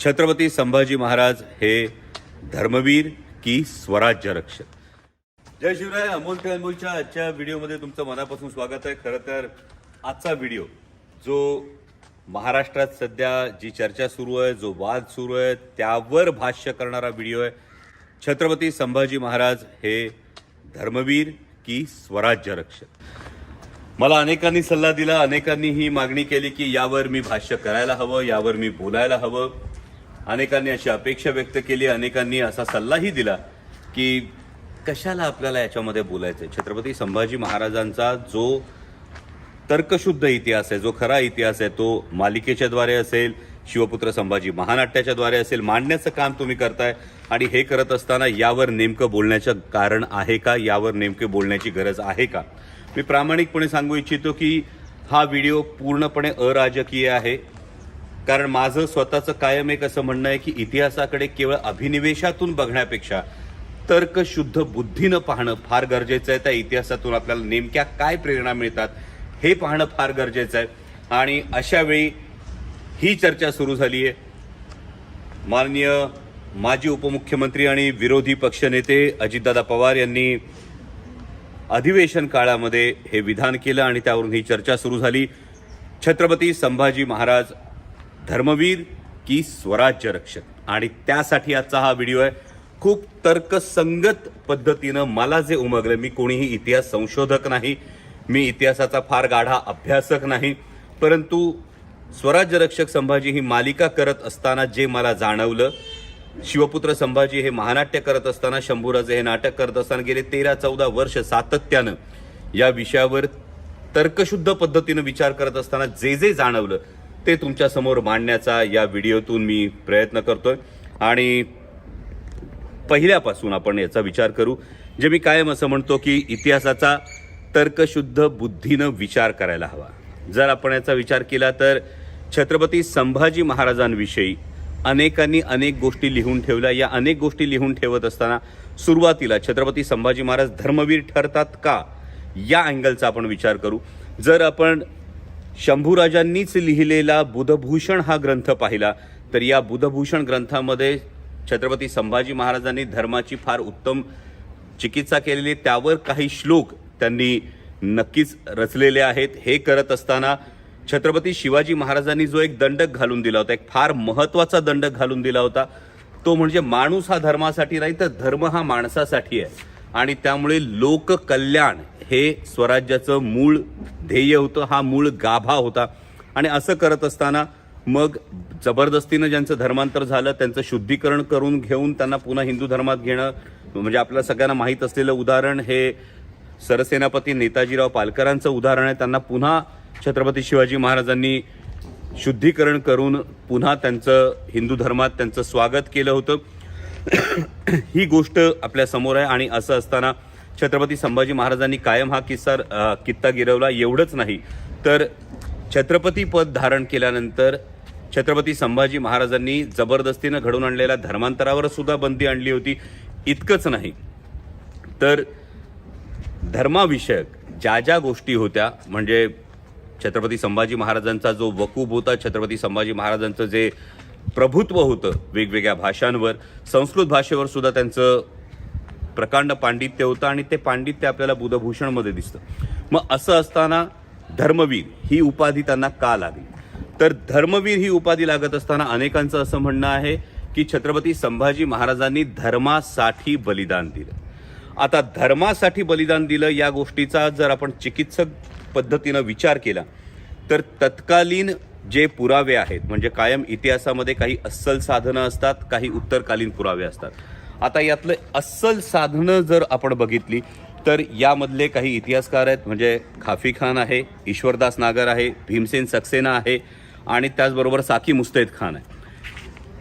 छत्रपती संभाजी महाराज हे धर्मवीर की स्वराज्य रक्षक। जय शिवराय। अमोल ते अनमोलच्या आजच्या व्हिडिओमध्ये तुमचं मनापासून स्वागत आहे। खरं तर आजचा व्हिडिओ जो महाराष्ट्रात सध्या जी चर्चा सुरू आहे, जो वाद सुरू आहे, त्यावर भाष्य करणारा व्हिडिओ आहे। छत्रपती संभाजी महाराज हे धर्मवीर की स्वराज्य रक्षक। मला अनेकांनी सल्ला दिला, अनेकांनी ही मागणी केली की यावर मी भाष्य करायला हवं, यावर मी बोलायला हवं। अनेकांनी अशी अपेक्षा व्यक्त केली, अनेकांनी असा सल्लाही दिला की कशाला आपल्याला याच्यामध्ये बोलायचं आहे। छत्रपती संभाजी महाराजांचा जो तर्कशुद्ध इतिहास आहे, जो खरा इतिहास आहे, तो मालिकेच्या द्वारे असेल, शिवपुत्र संभाजी महानाट्याच्या द्वारे असेल, मांडण्याचं काम तुम्ही करताय। आणि हे करत असताना यावर नेमकं बोलण्याचं कारण आहे का, यावर नेमके बोलण्याची गरज आहे का? मी प्रामाणिकपणे सांगू इच्छितो की हा व्हिडिओ पूर्णपणे अराजकीय आहे। कारण माझं स्वतःचं कायम एक असं म्हणणं आहे की इतिहासाकडे केवळ अभिनिवेशातून बघण्यापेक्षा तर्कशुद्ध बुद्धीनं पाहणं फार गरजेचं आहे। त्या इतिहासातून आपल्याला नेमक्या काय प्रेरणा मिळतात हे पाहणं फार गरजेचं आहे। आणि अशा वेळी ही चर्चा सुरू झाली आहे। माननीय माजी उपमुख्यमंत्री आणि विरोधी पक्षनेते अजितदादा पवार यांनी अधिवेशन काळामध्ये हे विधान केलं आणि त्यावरून ही चर्चा सुरू झाली। छत्रपती संभाजी महाराज धर्मवीर की स्वराज्य रक्षक, आणि त्यासाठी आजचा हा व्हिडिओ आहे। खूप तर्कसंगत पद्धतीनं मला जे उमगलं, मी कोणीही इतिहास संशोधक नाही, मी इतिहासाचा फार गाढा अभ्यासक नाही, परंतु स्वराज्य रक्षक संभाजी ही मालिका करत असताना जे मला जाणवलं, शिवपुत्र संभाजी हे महानाट्य करत असताना, शंभूराजे हे नाटक करत असताना गेले 13-14 वर्ष सातत्यानं या विषयावर तर्कशुद्ध पद्धतीनं विचार करत असताना जे जे जाणवलं ते तुमच्या समोर मांडण्याचा या व्हिडिओतून मी प्रयत्न करतोय। आणि पहिल्यापासून आपण याचा विचार करू, जे मी कायम असं म्हणतो की इतिहासाचा तर्कशुद्ध बुद्धीनं विचार करायला हवा। जर आपण याचा विचार केला तर छत्रपती संभाजी महाराजांविषयी अनेकांनी अनेक गोष्टी लिहून ठेवल्या। या अनेक गोष्टी लिहून ठेवत असताना सुरुवातीला छत्रपती संभाजी महाराज धर्मवीर ठरतात का, या अँगलचा आपण विचार करू। जर आपण शंभूराजांनीच लिहिलेला बुधभूषण हा ग्रंथ पाहिला तर या बुधभूषण ग्रंथामध्ये छत्रपती संभाजी महाराजांनी धर्माची फार उत्तम चिकित्सा केलेली, त्यावर काही श्लोक त्यांनी नक्कीच रचलेले आहेत। हे करत असताना छत्रपती शिवाजी महाराजांनी जो एक दंडक घालून दिला होता, एक फार महत्त्वाचा दंडक घालून दिला होता, तो म्हणजे माणूस हा धर्मासाठी नाही तर धर्म हा माणसासाठी आहे। आणि त्यामुळे लोककल्याण हे स्वराज्याचं मूळ ध्येय होतं, हा मूळ गाभा होता। आणि असं करत असताना मग जबरदस्तीनं ज्यांचं धर्मांतर झालं त्यांचं शुद्धीकरण करून घेऊन त्यांना पुन्हा हिंदू धर्मात घेणं, म्हणजे आपल्या सगळ्यांना माहीत असलेलं उदाहरण हे सरसेनापती नेताजीराव पालकरांचं उदाहरण आहे। त्यांना पुन्हा छत्रपती शिवाजी महाराजांनी शुद्धीकरण करून पुन्हा त्यांचं हिंदू धर्मात त्यांचं स्वागत केलं होतं। ही गोष्ट आपल्या समोर आहे। आणि असं असताना छत्रपती संभाजी महाराजांनी कायम हा कित्ता गिरवला। एवढंच नाही तर छत्रपती पद धारण केल्यानंतर छत्रपती संभाजी महाराजांनी जबरदस्तीनं घडवून आणलेल्या धर्मांतरावर सुद्धा बंदी आणली होती। इतकंच नाही तर धर्माविषयक ज्या ज्या गोष्टी होत्या, म्हणजे छत्रपती संभाजी महाराजांचा जो वकूब होता, छत्रपती संभाजी महाराजांचं जे प्रभुत्व होतं वेगवेगळ्या भाषांवर, संस्कृत भाषेवर सुद्धा त्यांचं प्रकांड पांडित्य होतं आणि ते पांडित्य आपल्याला बुधभूषणमध्ये दिसतं। मग असं असताना धर्मवीर ही उपाधी त्यांना का लागली? तर धर्मवीर ही उपाधी लागत असताना अनेकांचं असं म्हणणं आहे की छत्रपती संभाजी महाराजांनी धर्मासाठी बलिदान दिलं। आता धर्मासाठी बलिदान दिलं या गोष्टीचा जर आपण चिकित्सक पद्धतीनं विचार केला तर तत्कालीन जे पुरावे आहेत, म्हणजे कायम इतिहासामध्ये काही अस्सल साधनं असतात, काही उत्तरकालीन पुरावे असतात। आता यातलं अस्सल साधनं जर आपण बघितली तर यामधले काही इतिहासकार आहेत, म्हणजे खाफी खान आहे, ईश्वरदास नागर आहे, भीमसेन सक्सेना आहे आणि त्याचबरोबर साकी मुस्तैद खान आहे।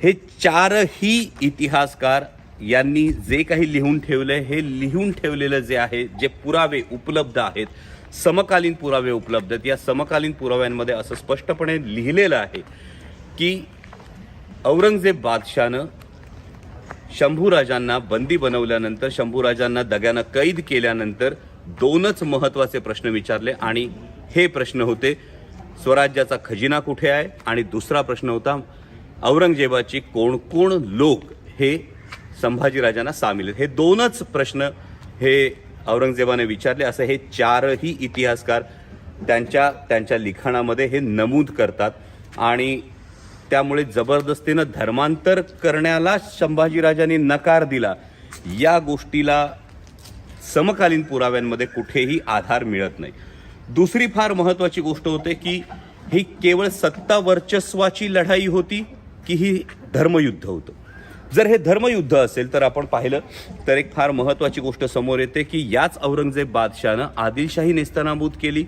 हे चारही इतिहासकार यांनी जे काही लिहून ठेवलंय, हे लिहून ठेवलेलं जे आहे, जे पुरावे उपलब्ध आहेत, समकालीन पुरावे उपलब्ध आहेत, या समकालीन पुराव्यांमध्ये असं स्पष्टपणे लिहिलेलं आहे की औरंगजेब बादशाहनं शंभूराजांना बंदी बनवल्यानंतर, शंभूराजांना दग्यानं कैद केल्यानंतर दोनच महत्त्वाचे प्रश्न विचारले आणि हे प्रश्न होते स्वराज्याचा खजिना कुठे आहे आणि दुसरा प्रश्न होता औरंगजेबाची कोण कोण लोक हे संभाजीराजांना सामील आहेत, हे दोनच प्रश्न हे औरंगजेबाने विचारले असं हे चारही इतिहासकार त्यांच्या लिखाणामध्ये हे नमूद करतात. आणि त्यामुळे जबरदस्तीनं धर्मांतर करण्याला संभाजीराजांनी नकार दिला या गोष्टीला समकालीन पुराव्यांमध्ये कुठेही आधार मिळत नाही. दुसरी फार महत्त्वाची गोष्ट होते की ही केवळ सत्ता वर्चस्वाची लढाई होती की ही धर्मयुद्ध होतं. जर हे धर्मयुद्ध असेल तर आपण पाहिलं तर एक फार महत्त्वाची गोष्ट समोर येते की याच औरंगजेब बादशाहनं आदिलशाही नेस्तनाबूत केली,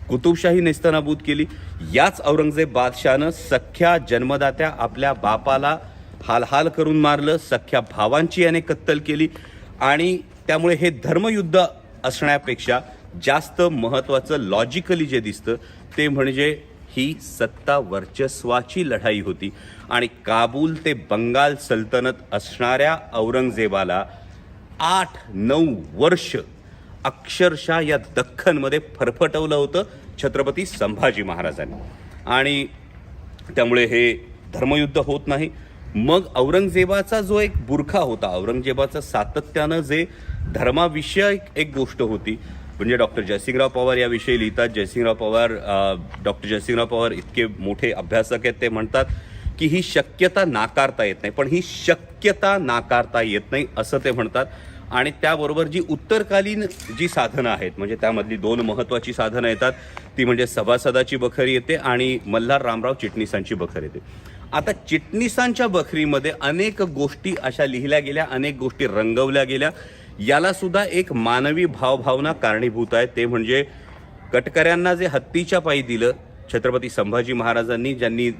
कुतुबशाही नेस्तनाबूत केली. याच औरंगजेब बादशाहनं सख्या जन्मदात्या आपल्या बापाला हाल करून मारलं, सख्या भावांची याने कत्तल केली. आणि त्यामुळे हे धर्मयुद्ध असण्यापेक्षा जास्त महत्त्वाचं लॉजिकली जे दिसतं ते म्हणजे ही सत्ता वर्चस्वाची लढाई होती. आणि काबूल ते बंगाल सल्तनत असणाऱ्या औरंगजेबाला 8-9 वर्ष अक्षरशः या दख्खनमध्ये फरफटवलं होतं छत्रपती संभाजी महाराजांनी. आणि त्यामुळे हे धर्मयुद्ध होत नाही. मग औरंगजेबाचा जो एक बुरखा होता, औरंगजेबाचं सातत्यानं जे धर्माविषयक एक गोष्ट होती, म्हणजे डॉक्टर जयसिंगराव पवार याविषयी लिहितात. डॉक्टर जयसिंगराव पवार इतके मोठे अभ्यासक आहेत, ते म्हणतात की ही शक्यता नाकारता येत नाही, पण ही शक्यता नाकारता येत नाही असं ते म्हणतात. आणि त्याबरोबर जी उत्तरकालीन जी साधनं आहेत, म्हणजे त्यामधली 2 महत्त्वाची साधनं येतात, ती म्हणजे सभासदाची बखर येते आणि मल्हार रामराव चिटणीसांची बखर येते. आता चिटणीसांच्या बखरीमध्ये अनेक गोष्टी अशा लिहिल्या गेल्या, अनेक गोष्टी रंगवल्या गेल्या. याला सुद्धा एक मानवी भावभावना कारणीभूत आहे. ते म्हणजे कटकऱ्यांना जे हत्तीच्या पायी दिलं छत्रपती संभाजी महाराजांनी, ज्यांनी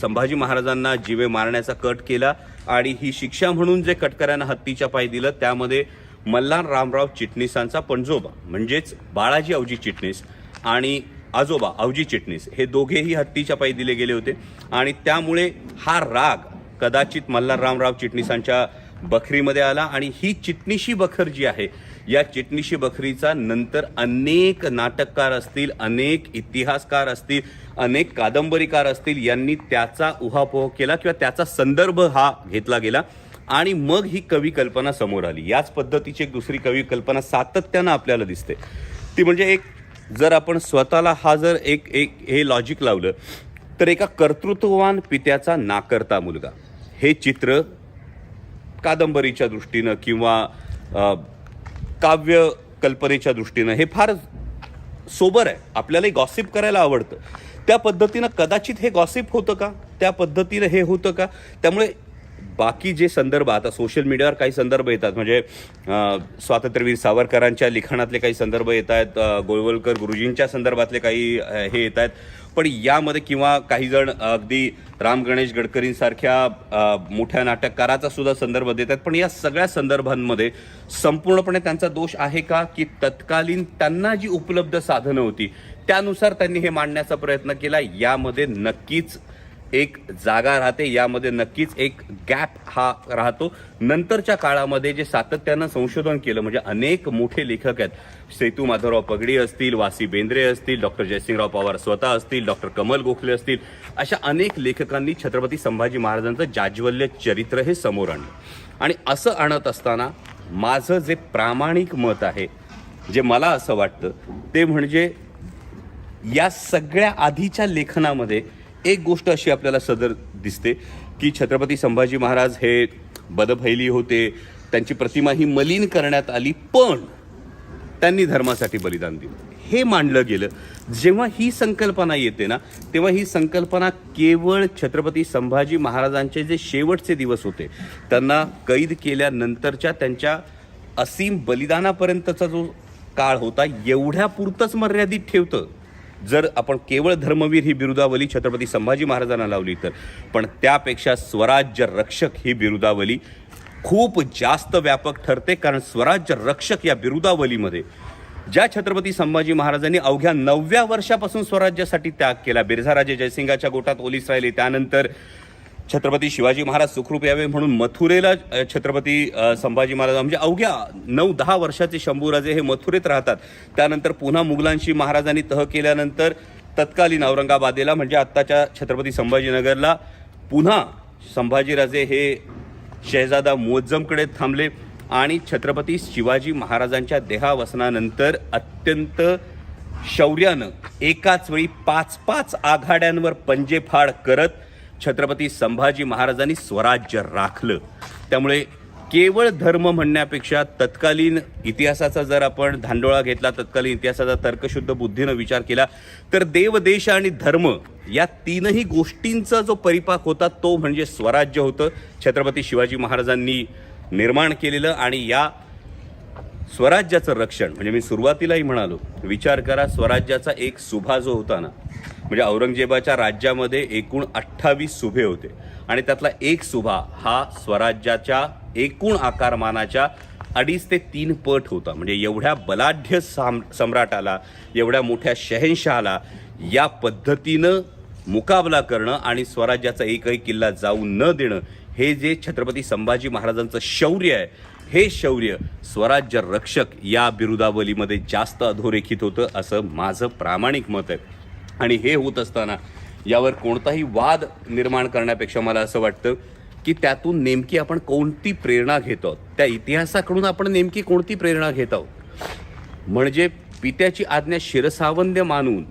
संभाजी महाराजांना जीवे मारण्याचा कट केला आणि ही शिक्षा म्हणून जे कटकऱ्यांना हत्तीच्या पायी दिलं, त्यामध्ये मल्हार रामराव चिटणीसांचा पणजोबा म्हणजेच बाळाजी अवजी चिटणीस आणि आजोबा अवजी चिटणीस हे दोघेही हत्तीच्या पायी दिले गेले होते. आणि त्यामुळे हा राग कदाचित मल्हार रामराव चिटणीसांच्या बखरीमध्ये आला. आणि ही चिटणीशी बखर जी आहे, या चिटणीशी बखरीचा नंतर अनेक नाटककार असतील, अनेक इतिहासकार असतील, अनेक कादंबरीकार असतील, यांनी त्याचा उहापोह केला किंवा त्याचा संदर्भ हा घेतला गेला. आणि मग ही कवी कल्पना समोर आली. याच पद्धतीची एक दुसरी कवी कल्पना सातत्यानं आपल्याला दिसते, ती म्हणजे एक जर आपण स्वतःला हा जर एक हे लॉजिक लावलं तर एका कर्तृत्ववान पित्याचा नाकर्ता मुलगा हे चित्र कादंबरीच्या दृष्टीनं किंवा काव्य कल्पनेच्या दृष्टीनं हे फार सोबर आहे. आपल्यालाही गॉसिप करायला आवडतं. त्या पद्धतीनं कदाचित हे गॉसिप होतं का, त्या पद्धतीनं हे होतं का. त्यामुळे बाकी जे संदर्भ आता सोशल मीडियावर काही संदर्भ येतात, म्हणजे स्वातंत्र्यवीर सावरकरांच्या लिखाणातले काही संदर्भ येत आहेत, गोळवलकर गुरुजींच्या संदर्भातले काही हे येत आहेत, पण यामध्ये किंवा काही जण अगदी राम गणेश गडकरींसारख्या मोठ्या नाटककाराचा सुद्धा संदर्भ देत आहेत. पण या सगळ्या संदर्भांमध्ये संपूर्णपणे त्यांचा दोष आहे का, की तत्कालीन त्यांना जी उपलब्ध साधनं होती त्यानुसार त्यांनी हे मांडण्याचा प्रयत्न केला. यामध्ये नक्कीच एक जागा राहते, यामध्ये नक्कीच एक गॅप हा राहतो. नंतरच्या काळामध्ये जे सातत्यानं संशोधन केलं, म्हणजे अनेक मोठे लेखक आहेत, सेतू माधवराव पगडी असतील, वासी बेंद्रे असतील, डॉक्टर जयसिंगराव पवार स्वतः असतील, डॉक्टर कमल गोखले असतील, अशा अनेक लेखकांनी छत्रपती संभाजी महाराजांचं जाज्वल्य चरित्र हे समोर आणलं. आणि असं आणत असताना माझं जे प्रामाणिक मत आहे, जे मला असं वाटतं, ते म्हणजे या सगळ्या आधीच्या लेखनामध्ये एक गोष्ट अशी आपल्याला सदर दिसते की छत्रपती संभाजी महाराज हे बदफैली होते, त्यांची प्रतिमा ही मलिन करण्यात आली, पण त्यांनी धर्मासाठी बलिदान दिलं हे मांडलं गेलं. जेव्हा ही संकल्पना येते ना, तेव्हा ही संकल्पना केवळ छत्रपती संभाजी महाराजांचे जे शेवटचे दिवस होते, त्यांना कैद केल्यानंतरच्या त्यांच्या असीम बलिदानापर्यंतचा जो काळ होता, एवढ्यापुरतंच मर्यादित ठेवतं. जर आपण केवळ धर्मवीर ही बिरुदावली छत्रपती संभाजी महाराजांना लावली तर, पण त्यापेक्षा स्वराज्य रक्षक ही बिरुदावली खूप जास्त व्यापक ठरते. कारण स्वराज्य रक्षक या बिरुदावलीमध्ये ज्या छत्रपती संभाजी महाराजांनी अवघ्या 9व्या वर्षापासून स्वराज्यासाठी त्याग केला, बिरझाराजे जयसिंगाच्या गोटात ओलीस राहिले, त्यानंतर छत्रपती शिवाजी महाराज सुखरूप यावे म्हणून मथुरेला छत्रपती संभाजी महाराज, म्हणजे अवघ्या 9-10 वर्षाचे शंभूराजे हे मथुरेत राहतात. त्यानंतर पुन्हा मुघलांशी महाराजांनी तह केल्यानंतर तत्कालीन औरंगाबादेला, म्हणजे आत्ताच्या छत्रपती संभाजीनगरला पुन्हा संभाजीराजे हे शहजादा मुअज्जमकडे थांबले आणि छत्रपती शिवाजी महाराजांच्या देहावसनानंतर अत्यंत शौर्यानं एकाच वेळी 5-5 आघाड्यांवर पंजेफाड करत छत्रपती संभाजी महाराजांनी स्वराज्य राखलं. त्यामुळे केवळ धर्म म्हणण्यापेक्षा तत्कालीन इतिहासाचा जर आपण धांडोळा घेतला, तत्कालीन इतिहासाचा तर्कशुद्ध बुद्धीनं विचार केला, तर देव, देश आणि धर्म या तीनही गोष्टींचा जो परिपाक होता तो म्हणजे स्वराज्य होतं. छत्रपती शिवाजी महाराजांनी निर्माण केलेलं. आणि या स्वराज्याचं रक्षण म्हणजे मी सुरुवातीलाही म्हणालो, विचार करा, स्वराज्याचा एक सुभा जो होता ना, म्हणजे औरंगजेबाच्या राज्यामध्ये एकूण 28 सुभे होते आणि त्यातला एक सुभा हा स्वराज्याच्या एकूण आकारमानाच्या 2.5 ते 3 पट होता. म्हणजे एवढ्या बलाढ्य सम्राटाला, एवढ्या मोठ्या शहेनशहाला या पद्धतीनं मुकाबला करणं आणि स्वराज्याचा एकही किल्ला जाऊ न देणं, हे जे छत्रपती संभाजी महाराजांचं शौर्य आहे, हे शौर्य स्वराज्य रक्षक या बिरुदावलीमध्ये जास्त अधोरेखित होतं असं माझं प्रामाणिक मत आहे. आणि हे होत असताना यावर कोणताही वाद निर्माण करण्यापेक्षा मला असं वाटतं की त्यातून नेमकी आपण कोणती प्रेरणा घेत आहोत, त्या इतिहासाकडून आपण नेमकी कोणती प्रेरणा घेत आहोत. म्हणजे पित्याची आज्ञा शिरसावंद्य मानून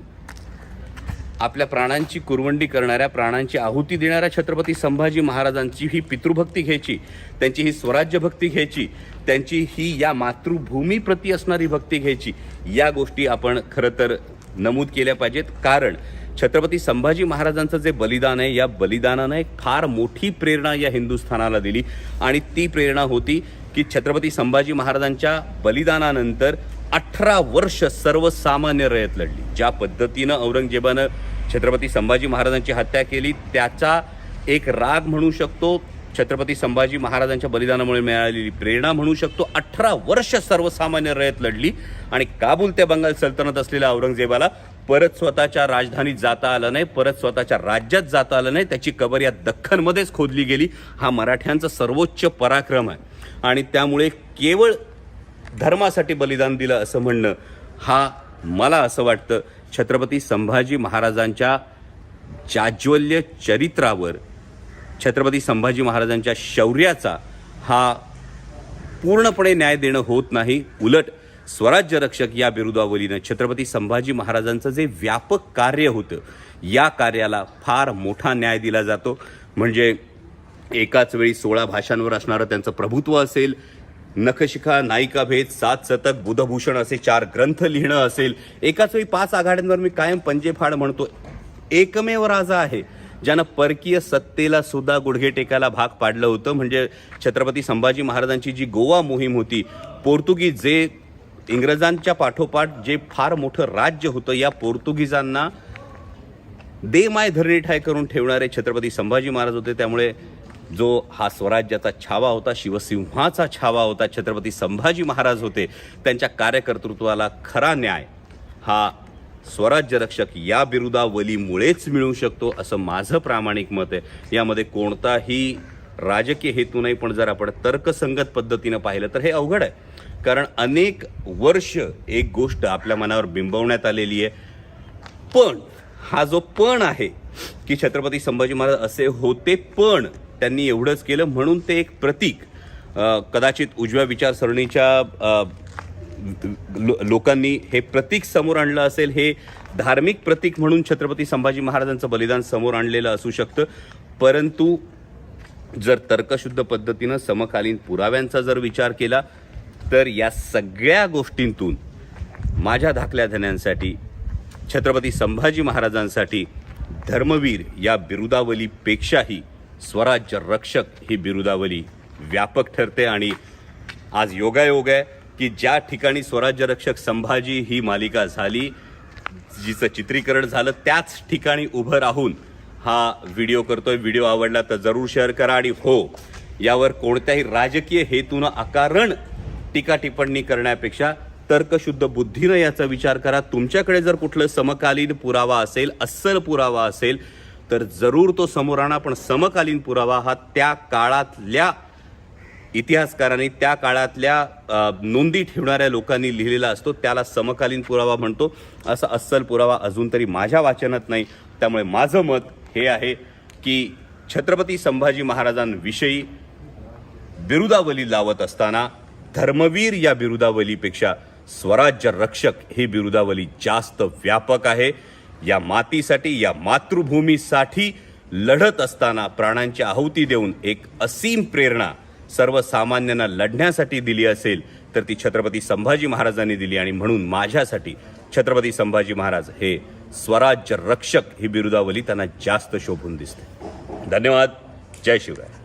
आपल्या प्राणांची कुरवंडी करणाऱ्या, प्राणांची आहुती देणाऱ्या छत्रपती संभाजी महाराजांची ही पितृभक्ती घ्यायची, त्यांची ही स्वराज्यभक्ती घ्यायची, त्यांची ही या मातृभूमीप्रती असणारी भक्ती घ्यायची. या गोष्टी आपण खरं तर नमूद केल्या पाहिजेत. कारण छत्रपती संभाजी महाराजांचं जे बलिदान आहे, या बलिदानानं एक फार मोठी प्रेरणा या हिंदुस्थानाला दिली. आणि ती प्रेरणा होती की छत्रपती संभाजी महाराजांच्या बलिदानानंतर 18 वर्ष सर्वसामान्य रयत लढली. ज्या पद्धतीनं औरंगजेबानं छत्रपती संभाजी महाराजांची हत्या केली, त्याचा एक राग म्हणू शकतो, छत्रपती संभाजी महाराजांच्या बलिदानामुळे मिळालेली प्रेरणा म्हणू शकतो. 18 वर्ष सर्वसामान्य रयत लढली आणि काबूल ते बंगाल सल्तनत असलेल्या औरंगजेबाला परत स्वतःच्या राजधानीत जाता आलं नाही, परत स्वतःच्या राज्यात जाता आलं नाही. त्याची कबर या दख्खनमध्येच खोदली गेली. हा मराठ्यांचा सर्वोच्च पराक्रम आहे. आणि त्यामुळे केवळ धर्मासाठी बलिदान दिलं असं म्हणणं, हा मला असं वाटतं छत्रपती संभाजी महाराजांच्या जाज्वल्य चरित्रावर, छत्रपती संभाजी महाराजांच्या शौर्याचा हा पूर्णपणे न्याय देणं होत नाही. उलट स्वराज्य रक्षक या बिरुदावलीनं छत्रपती संभाजी महाराजांचं जे व्यापक कार्य होतं, या कार्याला फार मोठा न्याय दिला जातो. म्हणजे एकाच वेळी 16 भाषांवर असणारं त्यांचं प्रभुत्व असेल, नखशिखा, नायिकाभेद, 7 शतक, बुधभूषण असे 4 ग्रंथ लिहिणं असेल, एकाच वेळी 5 आघाड्यांवर मी कायम पंजेफाड म्हणतो, एकमेव राजा आहे ज्यानं परकीय सत्तेला सुद्धा गुडघे टेकायला भाग पाडलं होतं. म्हणजे छत्रपती संभाजी महाराजांची जी गोवा मोहीम होती, पोर्तुगीज जे इंग्रजांच्या पाठोपाठ जे फार मोठं राज्य होतं, या पोर्तुगीजांना दे माय धरणी ठाय करून ठेवणारे छत्रपती संभाजी महाराज होते. त्यामुळे जो हा स्वराज्याचा छावा होता, शिवसिंहाचा छावा होता, छत्रपती संभाजी महाराज होते, त्यांच्या कार्यकर्तृत्वाला खरा न्याय हा स्वराज्य रक्षक या बिरुदावलीमुळेच मिळू शकतो असं माझं प्रामाणिक मत आहे. यामध्ये कोणताही राजकीय हेतू नाही. पण जर आपण तर्कसंगत पद्धतीनं पाहिलं तर हे अवघड आहे. कारण अनेक वर्ष एक गोष्ट आपल्या मनावर बिंबवण्यात आलेली आहे. पण हा जो पण आहे की छत्रपती संभाजी महाराज असे होते, पण त्यांनी एवढंच केलं म्हणून ते एक प्रतीक, कदाचित उजव्या विचारसरणीच्या लोकांनी हे प्रतीक समोर आणलं असेल. हे धार्मिक प्रतीक म्हणून छत्रपती संभाजी महाराजांचं बलिदान समोर आणलेलं असू शकतं. परंतु जर तर्कशुद्ध पद्धतीनं समकालीन पुराव्यांचा जर विचार केला तर या सगळ्या गोष्टींतून माझ्या धाकल्या धन्यांसाठी, छत्रपती संभाजी महाराजांसाठी धर्मवीर या बिरुदावलीपेक्षाही स्वराज्य रक्षक ही बिरुदावली व्यापक ठरते. आणि आज योगायोग आहे की ज्या ठिकाणी स्वराज्य रक्षक संभाजी ही मालिका झाली, जिचं चित्रीकरण झालं, त्याच ठिकाणी उभं राहून हा व्हिडिओ करतोय. व्हिडिओ आवडला तर जरूर शेअर करा. आणि हो, यावर कोणत्याही राजकीय हेतूनं अकारण टीका टिप्पणी करण्यापेक्षा तर्कशुद्ध बुद्धीनं याचा विचार करा. तुमच्याकडे जर कुठलं समकालीन पुरावा असेल, अस्सल पुरावा असेल तर जरूर तो समोर आणा. पण समकालीन पुरावा हा त्या काळातल्या इतिहासकारांनी, त्या काळातल्या नोंदी ठेवणाऱ्या लोकांनी लिहिलेला असतो, त्याला समकालीन पुरावा म्हणतो. असा अस्सल पुरावा अजून तरी माझ्या वाचनात नाही. त्यामुळे माझं मत हे आहे की छत्रपती संभाजी महाराजांविषयी बिरुदावली लावत असताना धर्मवीर या बिरुदावलीपेक्षा स्वराज्य रक्षक ही बिरुदावली जास्त व्यापक आहे. या मातीसाठी, या मातृभूमीसाठी लढत असताना प्राणांची आहुती देऊन एक असीम प्रेरणा सर्वसामान्यांना लढण्यासाठी दिली असेल तर ती छत्रपती संभाजी महाराजांनी दिली. आणि म्हणून माझ्यासाठी छत्रपती संभाजी महाराज हे स्वराज्य रक्षक ही बिरुदावली त्यांना जास्त शोभून दिसते. धन्यवाद. जय शिवराय.